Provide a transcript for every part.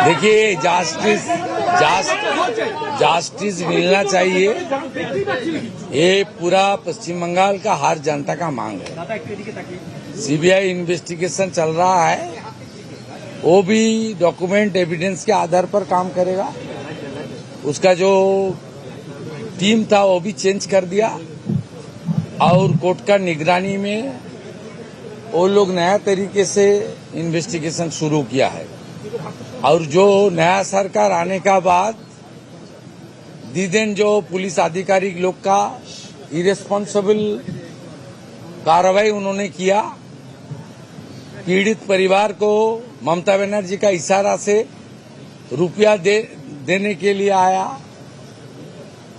देखिए, जस्टिस मिलना चाहिए, ये पूरा पश्चिम बंगाल का हर जनता का मांग है। सीबीआई इन्वेस्टिगेशन चल रहा है, वो भी डॉक्यूमेंट एविडेंस के आधार पर काम करेगा। उसका जो टीम था वो भी चेंज कर दिया और कोर्ट का निगरानी में वो लोग नया तरीके से इन्वेस्टिगेशन शुरू किया है। और जो नया सरकार आने का बाद दिन जो पुलिस अधिकारी लोग का इरेस्पॉन्सिबल कार्रवाई उन्होंने किया, पीड़ित परिवार को ममता बनर्जी का इशारा से रुपया देने के लिए आया,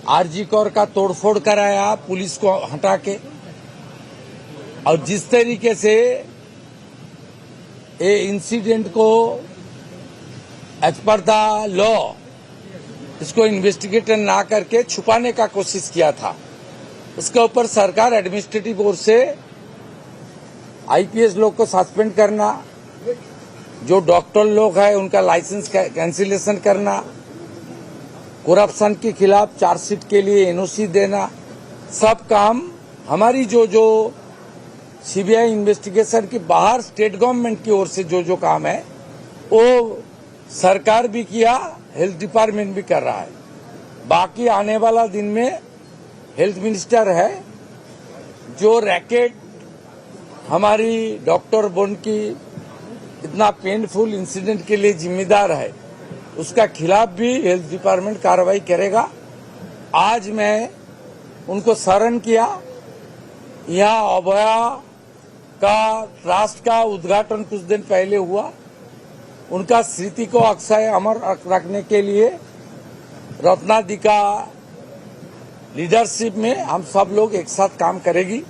आरजी कौर का तोड़फोड़ कराया पुलिस को हटा के, और जिस तरीके से ये इंसिडेंट को एज पर द लॉ इसको इन्वेस्टिगेट ना करके छुपाने का कोशिश किया था, उसके ऊपर सरकार एडमिनिस्ट्रेटिव ओर से आईपीएस लोग को सस्पेंड करना, जो डॉक्टर लोग हैं उनका लाइसेंस कैंसिलेशन करना, करप्शन के खिलाफ चार्जशीट के लिए एनओसी देना, सब काम हमारी जो सीबीआई इन्वेस्टिगेशन के बाहर स्टेट गवर्नमेंट की ओर से जो काम है वो सरकार भी किया, हेल्थ डिपार्टमेंट भी कर रहा है। बाकी आने वाला दिन में हेल्थ मिनिस्टर है, जो रैकेट हमारी डॉक्टर बोन की इतना पेनफुल इंसिडेंट के लिए जिम्मेदार है, उसका खिलाफ भी हेल्थ डिपार्टमेंट कार्रवाई करेगा। आज मैं उनको स्मरण किया, यहाँ अभया का ट्रस्ट का उद्घाटन कुछ दिन पहले हुआ, उनका स्मृति को अक्षय अमर रखने के लिए रत्नादि का लीडरशिप में हम सब लोग एक साथ काम करेगी।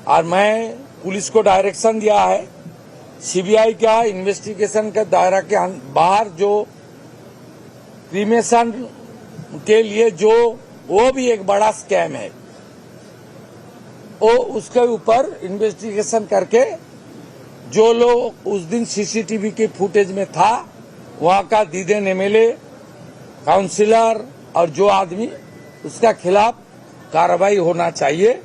और मैं पुलिस को डायरेक्शन दिया है, सीबीआई का इन्वेस्टिगेशन के दायरा के बाहर जो क्रिमेशन के लिए जो वो भी एक बड़ा स्कैम है, वो उसके ऊपर इन्वेस्टिगेशन करके जो लोग उस दिन सीसीटीवी के फुटेज में था, वहां का दीदेन एमएलए, काउंसिलर और जो आदमी, उसका खिलाफ कार्रवाई होना चाहिए।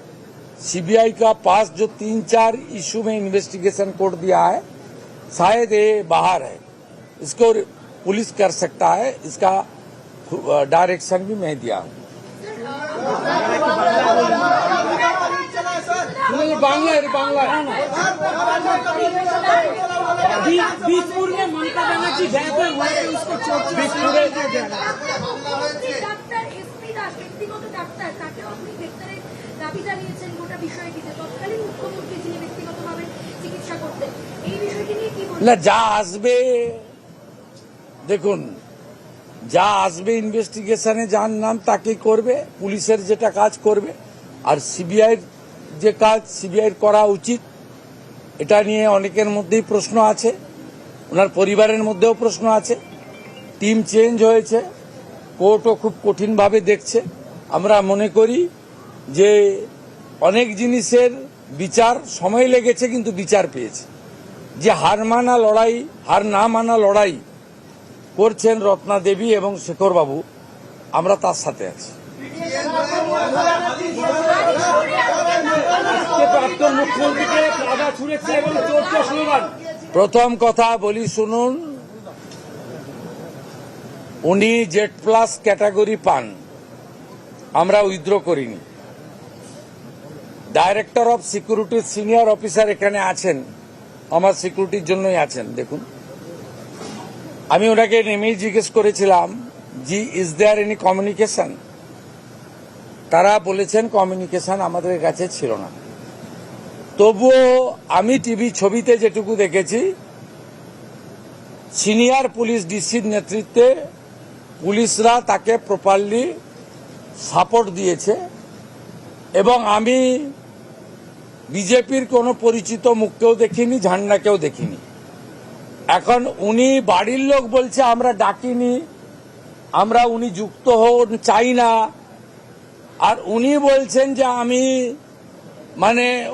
सीबीआई का पास जो 3-4 इशू में इन्वेस्टिगेशन कोर्ट दिया है, शायद ये बाहर है, इसको पुलिस कर सकता है, इसका डायरेक्शन भी मैं दिया हूँ। बीसपुर में ममता बनर्जी बेहतर हुआ है, उसको ব্যক্তিগত ডাক্তার তাকে আপনি গ্রেফতারের দাবি জানিয়েছেন গোটা বিষয়টিতে, তৎকালীন মুখ্যমন্ত্রী যিনি ব্যক্তিগতভাবে চিকিৎসা করতেন, এই বিষয়টি নিয়ে কি বলবেন? না, যা আসবে দেখুন, যা আসবে ইনভেস্টিগেশনে যার নাম তাকেই করবে, পুলিশের যেটা কাজ করবে। আর সিবিআইর যে কাজ সিবিআইর করা উচিত, এটা নিয়ে অনেকের মধ্যেই প্রশ্ন আছে, ওনার পরিবারের মধ্যেও প্রশ্ন আছে। টিম চেঞ্জ হয়েছে, কোর্টও খুব কঠিনভাবে দেখছে। আমরা মনে করি যে অনেক জিনিসের বিচার সময় লেগেছে, কিন্তু বিচার পেয়েছে। যে হার না মানা লড়াই করছেন রত্না দেবী এবং শেখর বাবু, আমরা তার সাথে আছি। প্রথম কথা বলি শুনুন, উনি জেড প্লাস ক্যাটাগরি পান, আমরা উইথড্র করিনি। ডাইরেক্টর অফ সিকিউরিটির সিনিয়র অফিসার এখানে আছেন, আমার সিকিউরিটির জন্যই আছেন। দেখুন, আমি ওনাকে নেমেই জিজ্ঞেস করেছিলাম, জি ইজ দেয়ার এনি কমিউনিকেশন? তারা বলেছেন কমিউনিকেশন আমাদের কাছে ছিল না। তবুও আমি টিভি ছবিতে যেটুকু দেখেছি, সিনিয়র পুলিশ ডিসির নেতৃত্বে পুলিশরা তাকে প্রপারলি সাপোর্ট দিয়েছে, এবং আমি বিজেপির কোনো পরিচিত মুখকেও দেখিনি, ঝান্ডাকেও দেখিনি। এখন উনি বাড়ির লোক বলছে আমরা ডাকিনি, আমরা উনি যুক্ত হন চাই না, আর উনি বলছেন যে আমি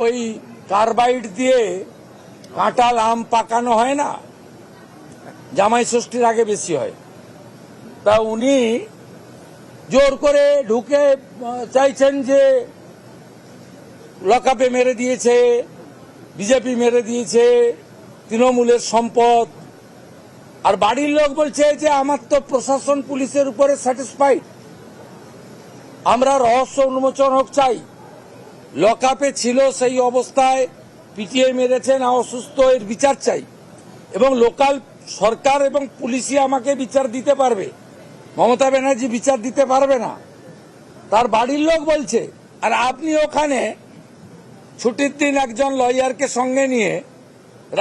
ওই কার্বাইড দিয়ে কাঁঠাল আম পাকানো হয় না, জামাই ষষ্ঠীর আগে বেশি হয়। তা উনি জোর করে ঢুকে চাইছেন যে লকআপে মেরে দিয়েছে, বিজেপি মেরে দিয়েছে, তৃণমূলের সম্পদ। আর বাড়ির লোক বলছে যে আমার তো প্রশাসন পুলিশের উপরে স্যাটিসফাইড, আমরা রহস্য উন্মোচন হোক চাই। লকআপে ছিল সেই অবস্থায় পিটিয়ে মেরেছে না অসুস্থ, এর বিচার চাই। এবং লোকাল সরকার এবং পুলিশই আমাকে বিচার দিতে পারবে, মমতা ব্যানার্জি বিচার দিতে পারবে না, তার বাড়ির লোক বলছে। আর আপনি ওখানে ছুটির দিন একজন লয়ারকে সঙ্গে নিয়ে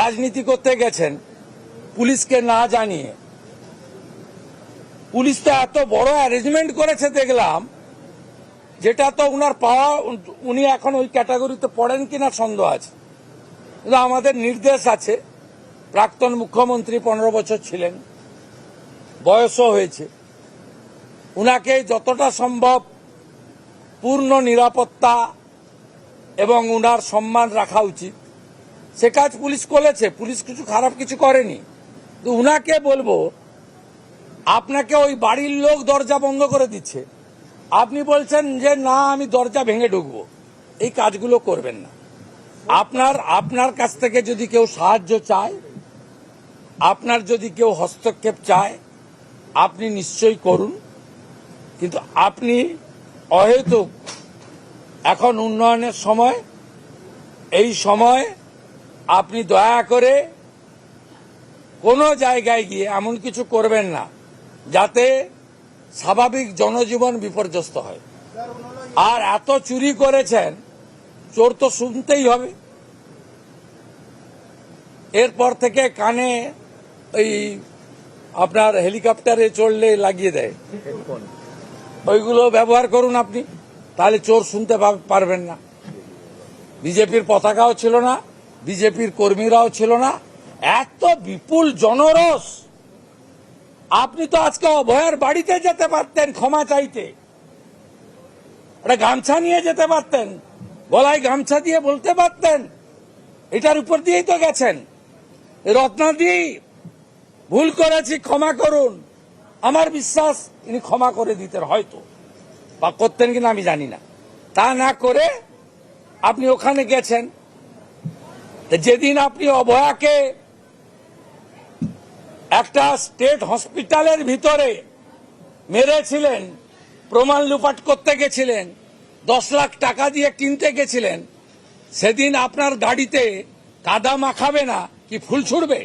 রাজনীতি করতে গেছেন পুলিশকে না জানিয়ে। পুলিশ তো এত বড় অ্যারেঞ্জমেন্ট করেছে দেখলাম, যেটা তো উনার পাওয়া, উনি এখন ওই ক্যাটাগরিতে পড়েন কিনা সন্দেহ আছে। কিন্তু আমাদের নির্দেশ আছে, প্রাক্তন মুখ্যমন্ত্রী 15 বছর ছিলেন, বয়সও হয়েছে, উনাকে যতটা সম্ভব পূর্ণ নিরাপত্তা এবং উনার সম্মান রাখা উচিত। সে কাজ পুলিশ করেছে, পুলিশ কিছু খারাপ কিছু করেনি। তো উনাকে বলবো, আপনাকে ওই বাড়ির লোক দরজা বন্ধ করে দিচ্ছে, আপনি বলছেন যে না আমি দরজা ভেঙে ঢুকবো। এই কাজগুলো করবেন না। আপনার কাছ থেকে যদি কেউ সাহায্য চায়, আপনার যদি কেউ হস্তক্ষেপ চায়, আপনি নিশ্চয়ই করুন। কিন্তু আপনি অহেতুক, এখন উন্নয়নের সময়, এই সময় আপনি দয়া করে কোনো জায়গায় গিয়ে এমন কিছু করবেন না যাতে স্বাভাবিক জনজীবন বিপর্যস্ত হয়। আর এত চুরি করেছেন, চোর তো শুনতেই হবে। এরপর থেকে কানে ওই আপনার হেলিকপ্টারে চড়লে লাগিয়ে দেয়, ওইগুলো ব্যবহার করুন আপনি, তাহলে চোর শুনতে পারবেন না। বিজেপির পতাকাও ছিল না, বিজেপির কর্মীরাও ছিল না। এত বিপুল জনরস, আপনি তো আজকে অভয়ার বাড়িতে যেতে পারতেন ক্ষমা চাইতে, একটা গামছা নিয়ে যেতে পারতেন, গলায় গামছা দিয়ে বলতে পারতেন। এটার উপর দিয়েই তো গেছেন। রত্নাদি, ভুল করেছি ক্ষমা করুন, আমার বিশ্বাস ইনি ক্ষমা করে দিতেন হয়তো, বা করতেন কিনা আমি জানি না। তা না করে আপনি ওখানে গেছেন। যেদিন আপনি অভয়াকে একটা স্টেট হসপিটালের ভিতরে মেরেছিলেন, প্রমাণ লুপাট করতে গেছিলেন, 10 লাখ টাকা দিয়ে কিনতে গেছিলেন, সেদিন আপনার গাড়িতে কাদা মাখাবে না কি ফুল ছুড়বে?